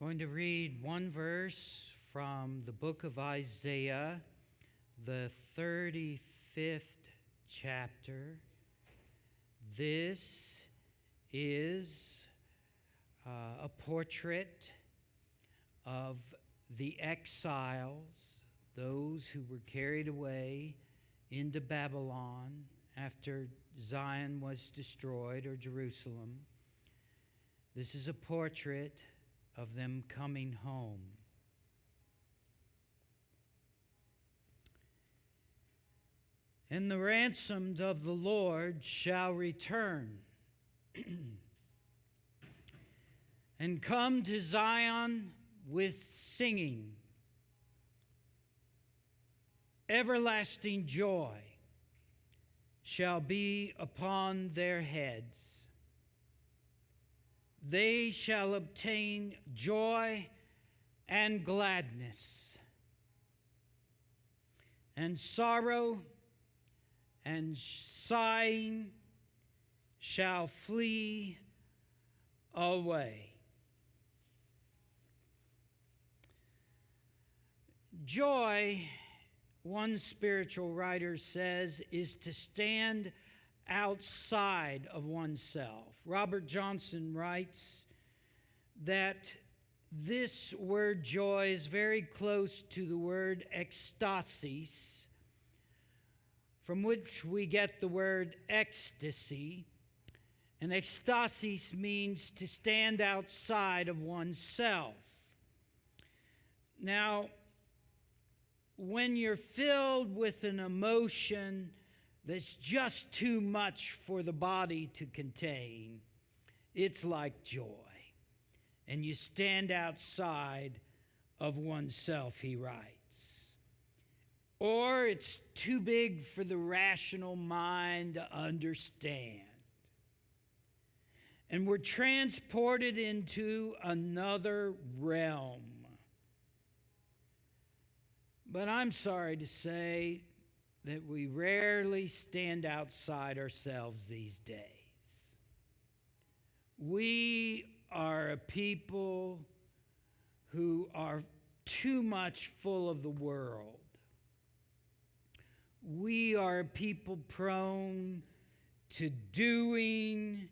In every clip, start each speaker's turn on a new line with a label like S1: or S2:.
S1: Going to read one verse from the book of Isaiah, the 35th chapter. This is a portrait of the exiles, those who were carried away into Babylon after Zion was destroyed, or Jerusalem. This is a portrait of them coming home. And the ransomed of the Lord shall return and come to Zion with singing. Everlasting joy shall be upon their heads. They shall obtain joy and gladness, and sorrow and sighing shall flee away. Joy, one spiritual writer says, is to stand outside of oneself. Robert Johnson writes that this word joy is very close to the word ecstasis, from which we get the word ecstasy. And ecstasis means to stand outside of oneself. Now, when you're filled with an emotion that's just too much for the body to contain, it's like joy. And you stand outside of oneself, he writes. Or it's too big for the rational mind to understand. And we're transported into another realm. But I'm sorry to say that we rarely stand outside ourselves these days. We are a people who are too much full of the world. We are a people prone to doing,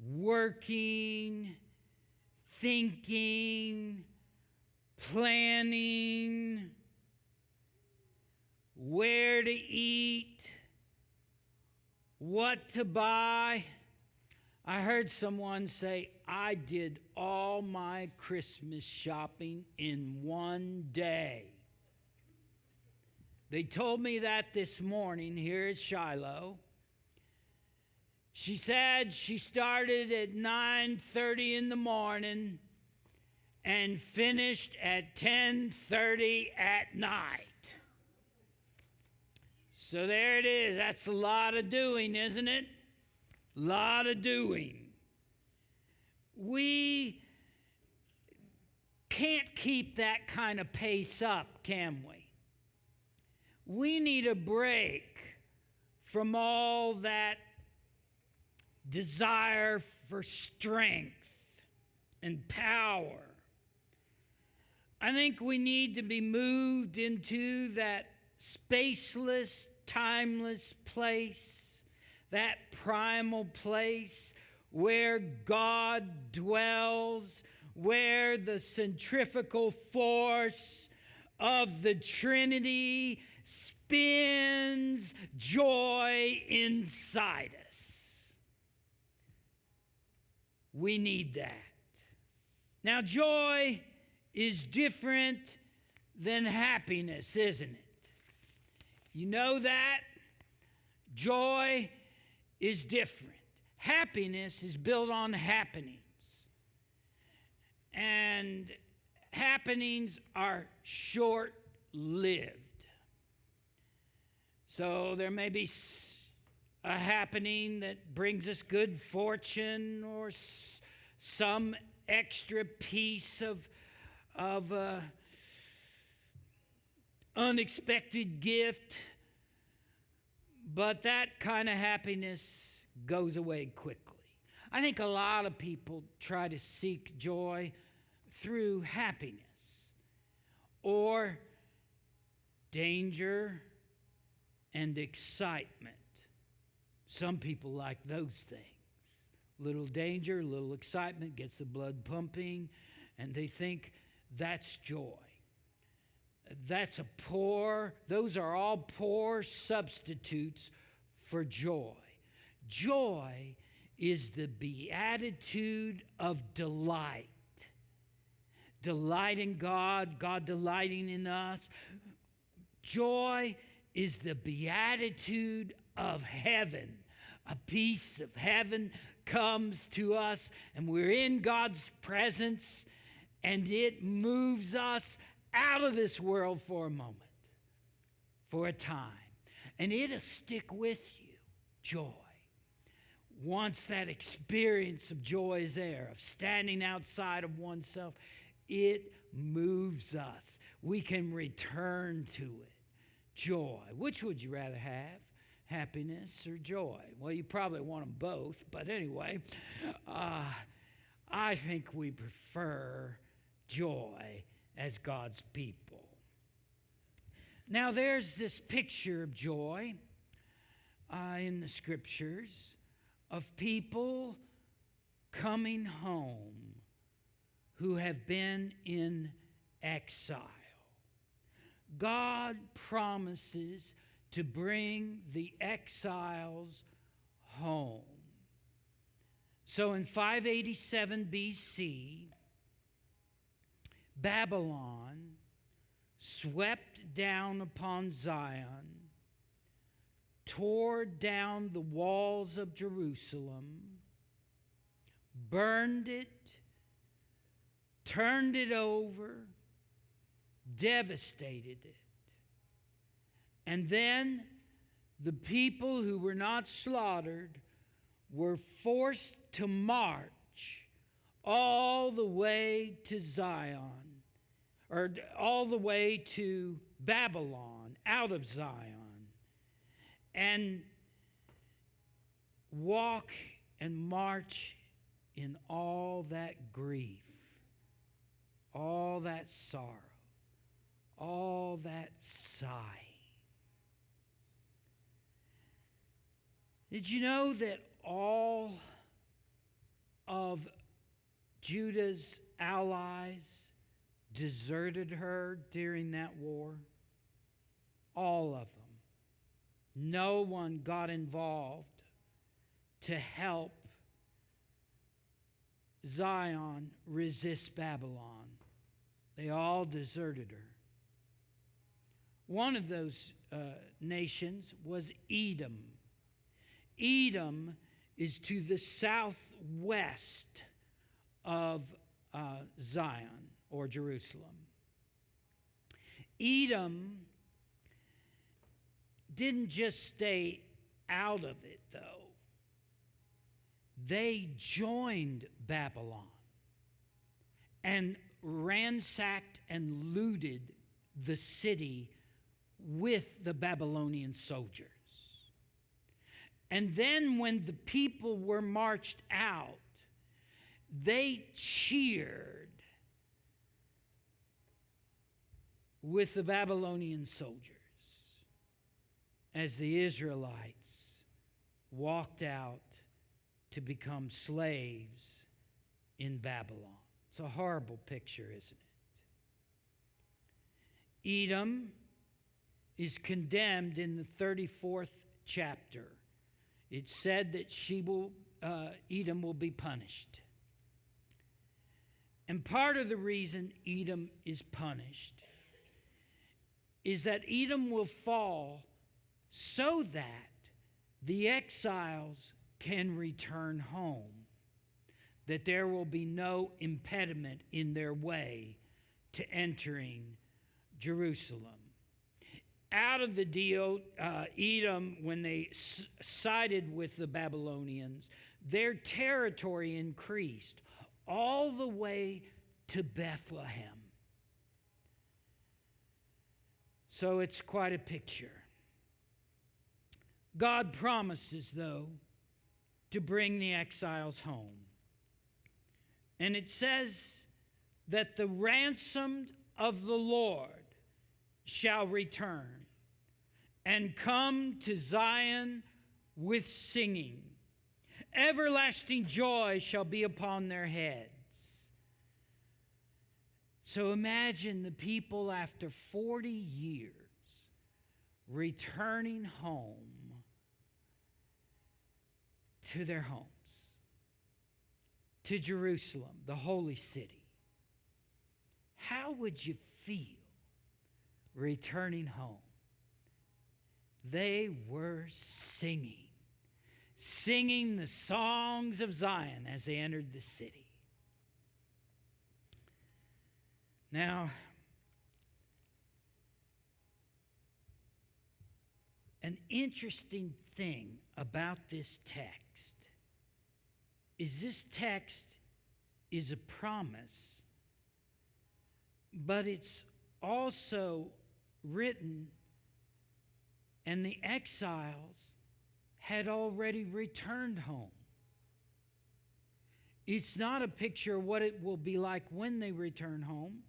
S1: working, thinking, planning, where to eat, what to buy. I heard someone say, I did all my Christmas shopping in one day. They told me that this morning here at Shiloh. She said she started at 9:30 in the morning and finished at 10:30 at night. So there it is. That's a lot of doing, isn't it? A lot of doing. We can't keep that kind of pace up, can we? We need a break from all that desire for strength and power. I think we need to be moved into that spaceless, timeless place, that primal place where God dwells, where the centrifugal force of the Trinity spins joy inside us. We need that. Now, joy is different than happiness, isn't it? You know that? Joy is different. Happiness is built on happenings. And happenings are short-lived. So there may be a happening that brings us good fortune or some extra piece of unexpected gift, but that kind of happiness goes away quickly. I think a lot of people try to seek joy through happiness, or danger and excitement. Some people like those things. Little danger, little excitement gets the blood pumping, and they think that's joy. Those are all poor substitutes for joy. Joy is the beatitude of delight. Delight in God, God delighting in us. Joy is the beatitude of heaven. A piece of heaven comes to us, and we're in God's presence, and it moves us out of this world for a moment, for a time. And it'll stick with you, joy. Once that experience of joy is there, of standing outside of oneself, it moves us. We can return to it. Joy. Which would you rather have? Happiness or joy? Well, you probably want them both, but anyway, I think we prefer joy as God's people. Now, there's this picture of joy in the scriptures of people coming home who have been in exile. God promises to bring the exiles home. So in 587 BC, Babylon swept down upon Zion, tore down the walls of Jerusalem, burned it, turned it over, devastated it. And then the people who were not slaughtered were forced to march all the way to Zion, or all the way to Babylon, out of Zion, and walk and march in all that grief, all that sorrow, all that sighing. Did you know that all of Judah's allies deserted her during that war? All of them. No one got involved to help Zion resist Babylon. They all deserted her. One of those nations was Edom. Edom is to the southwest of Zion or Jerusalem. Edom didn't just stay out of it, though. They joined Babylon and ransacked and looted the city with the Babylonian soldiers. And then when the people were marched out, they cheered with the Babylonian soldiers as the Israelites walked out to become slaves in Babylon. It's a horrible picture, isn't it? Edom is condemned in the 34th chapter. It's said that Edom will be punished. And part of the reason Edom is punished is that Edom will fall so that the exiles can return home, that there will be no impediment in their way to entering Jerusalem. Out of the deal, Edom, when they sided with the Babylonians, their territory increased all the way to Bethlehem. So it's quite a picture. God promises, though, to bring the exiles home. And it says that the ransomed of the Lord shall return and come to Zion with singing. Everlasting joy shall be upon their heads. So imagine the people after 40 years returning home to their homes, to Jerusalem, the holy city. How would you feel returning home? They were singing the songs of Zion as they entered the city. Now, an interesting thing about this text is this text is a promise, but it's also written, and the exiles had already returned home. It's not a picture of what it will be like when they return home.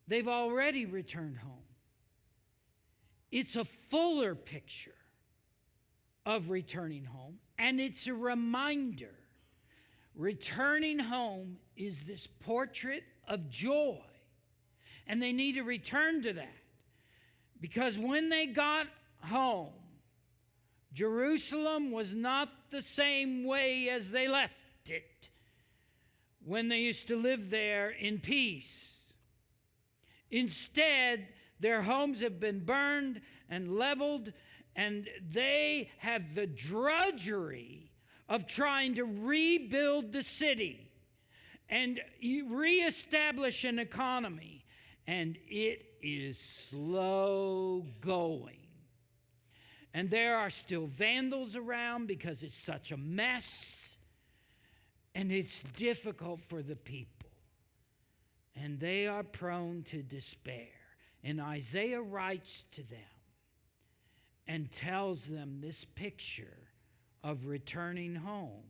S1: They've already returned home. It's a fuller picture of returning home, and it's a reminder. Returning home is this portrait of joy, and they need to return to that, because when they got home, Jerusalem was not the same way as they left it when they used to live there in peace. Instead, their homes have been burned and leveled, and they have the drudgery of trying to rebuild the city and reestablish an economy, and it is slow going. And there are still vandals around because it's such a mess, and it's difficult for the people. And they are prone to despair. And Isaiah writes to them and tells them this picture of returning home.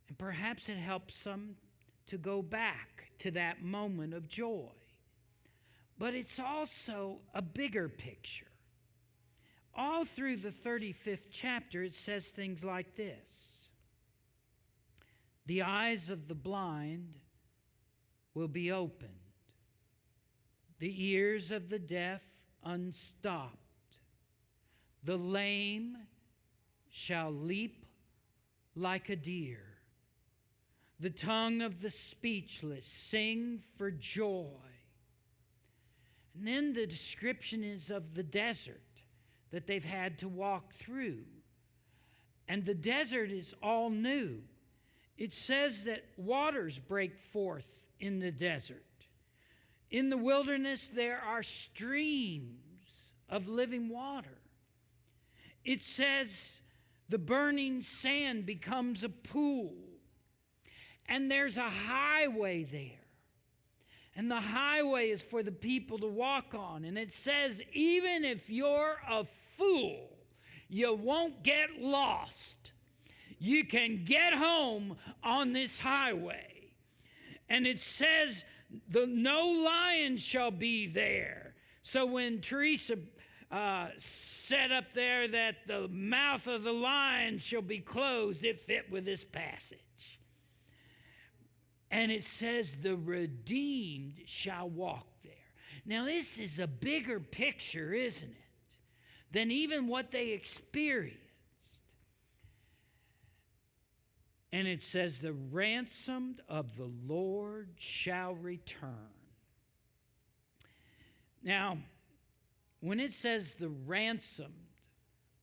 S1: And perhaps it helps them to go back to that moment of joy. But it's also a bigger picture. All through the 35th chapter, it says things like this: the eyes of the blind will be opened, the ears of the deaf unstopped, the lame shall leap like a deer, the tongue of the speechless sing for joy. And then the description is of the desert that they've had to walk through. And the desert is all new. It says that waters break forth in the desert. In the wilderness, there are streams of living water. It says the burning sand becomes a pool. And there's a highway there. And the highway is for the people to walk on. And it says, even if you're a fool, you won't get lost. You can get home on this highway. And it says, no lion shall be there. So when Teresa said up there that the mouth of the lion shall be closed, it fit with this passage. And it says the redeemed shall walk there. Now this is a bigger picture, isn't it, than even what they experienced. And it says the ransomed of the Lord shall return. Now, when it says the ransomed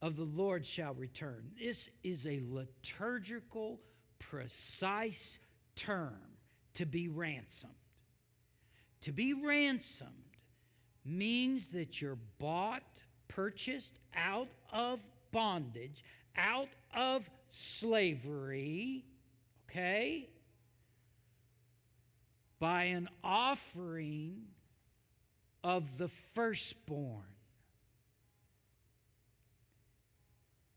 S1: of the Lord shall return, this is a liturgical, precise term, to be ransomed. To be ransomed means that you're bought, purchased out of bondage, out of slavery, okay, by an offering of the firstborn.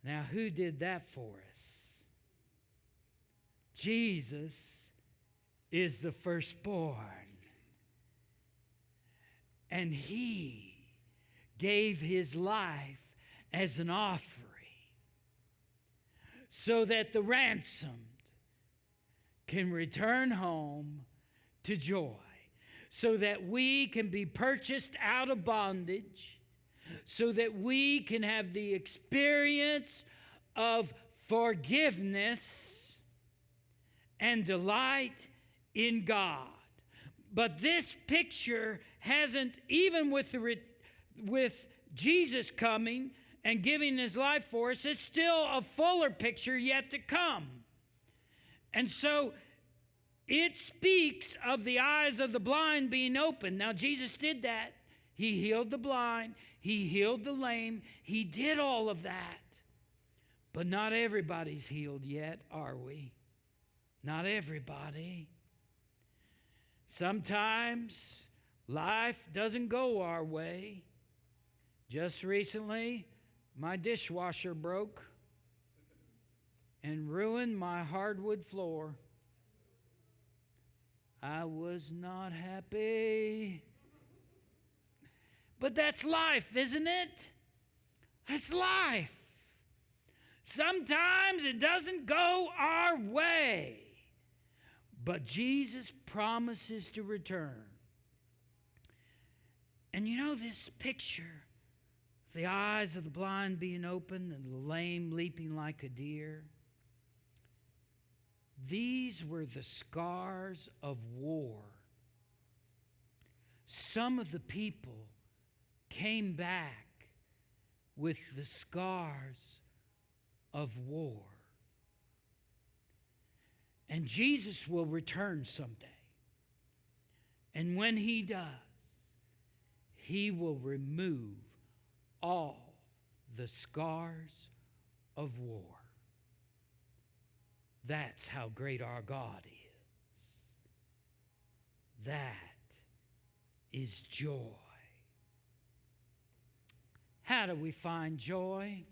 S1: Now, who did that for us? Jesus is the firstborn. And he gave his life as an offering so that the ransomed can return home to joy, so that we can be purchased out of bondage, so that we can have the experience of forgiveness and delight in God. But this picture hasn't, even with Jesus coming and giving his life for us, it's still a fuller picture yet to come. And so it speaks of the eyes of the blind being opened. Now, Jesus did that. He healed the blind. He healed the lame. He did all of that. But not everybody's healed yet, are we? Not everybody. Sometimes life doesn't go our way. Just recently, my dishwasher broke and ruined my hardwood floor. I was not happy. But that's life, isn't it? That's life. Sometimes it doesn't go our way. But Jesus promises to return. And you know this picture, the eyes of the blind being opened and the lame leaping like a deer, these were the scars of war. Some of the people came back with the scars of war. And Jesus will return someday. And when he does, he will remove all the scars of war. That's how great our God is. That is joy. How do we find joy?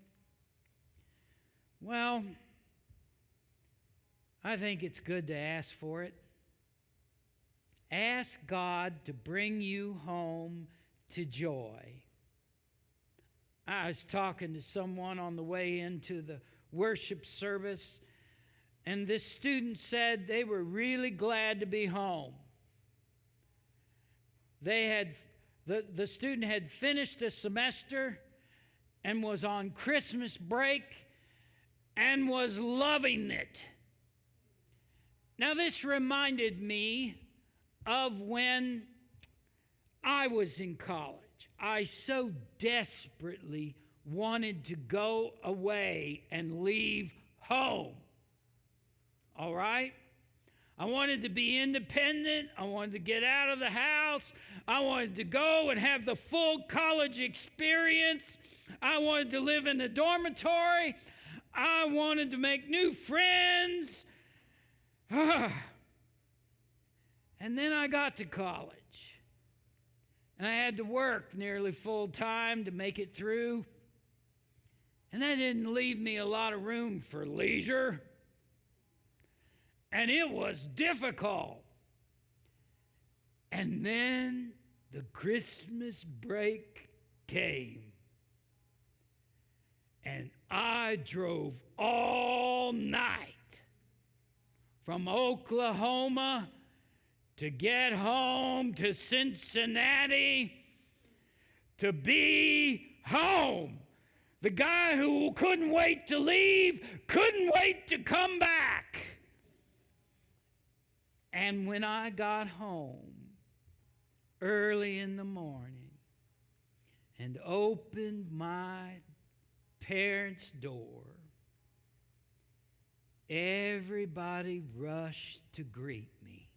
S1: Well, I think it's good to ask for it. Ask God to bring you home to joy. I was talking to someone on the way into the worship service, and this student said they were really glad to be home. The student had finished a semester and was on Christmas break and was loving it. Now, this reminded me of when I was in college. I so desperately wanted to go away and leave home. All right? I wanted to be independent. I wanted to get out of the house. I wanted to go and have the full college experience. I wanted to live in a dormitory. I wanted to make new friends. And then I got to college, and I had to work nearly full time to make it through, and that didn't leave me a lot of room for leisure, and it was difficult. And then the Christmas break came, and I drove all night from Oklahoma to get home to Cincinnati to be home. The guy who couldn't wait to leave couldn't wait to come back. And when I got home early in the morning and opened my parents' door, everybody rushed to greet me.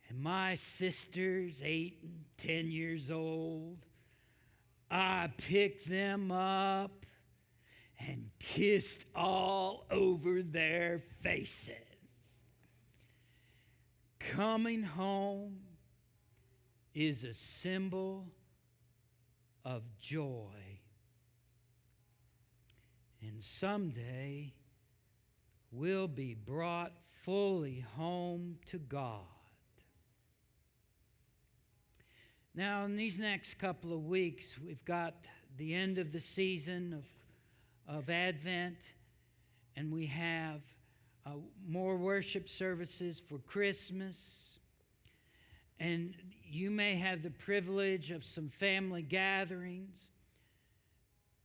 S1: And my sisters, 8 and 10 years old, I picked them up and kissed all over their faces. Coming home is a symbol of joy. And someday will be brought fully home to God. Now, in these next couple of weeks, we've got the end of the season of Advent, and we have more worship services for Christmas. And you may have the privilege of some family gatherings.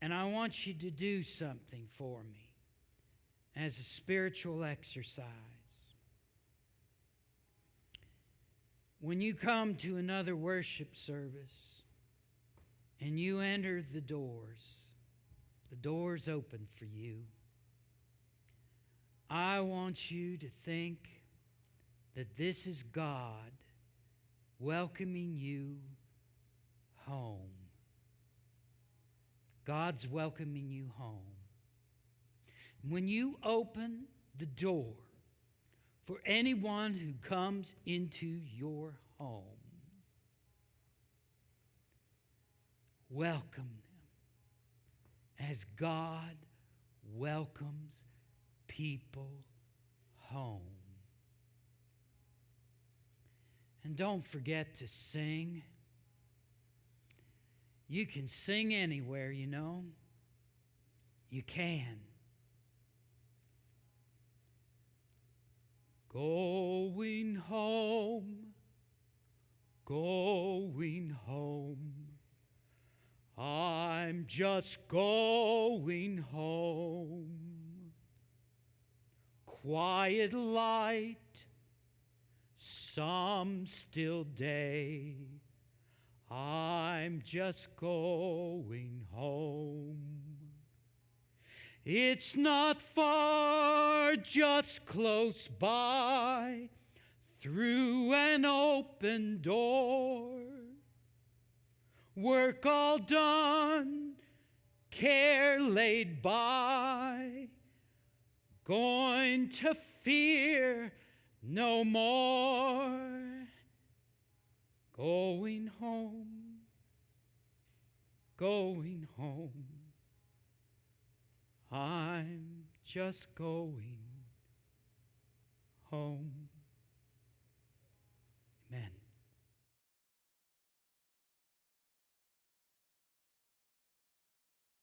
S1: And I want you to do something for me as a spiritual exercise. When you come to another worship service and you enter the doors open for you. I want you to think that this is God welcoming you home. God's welcoming you home. When you open the door for anyone who comes into your home, welcome them as God welcomes people home. And don't forget to sing. You can sing anywhere, you know. You can. Going home, going home. I'm just going home. Quiet light, some still day. I'm just going home. It's not far, just close by, through an open door. Work all done, care laid by, going to fear no more. Going home, going home. I'm just going home. Amen.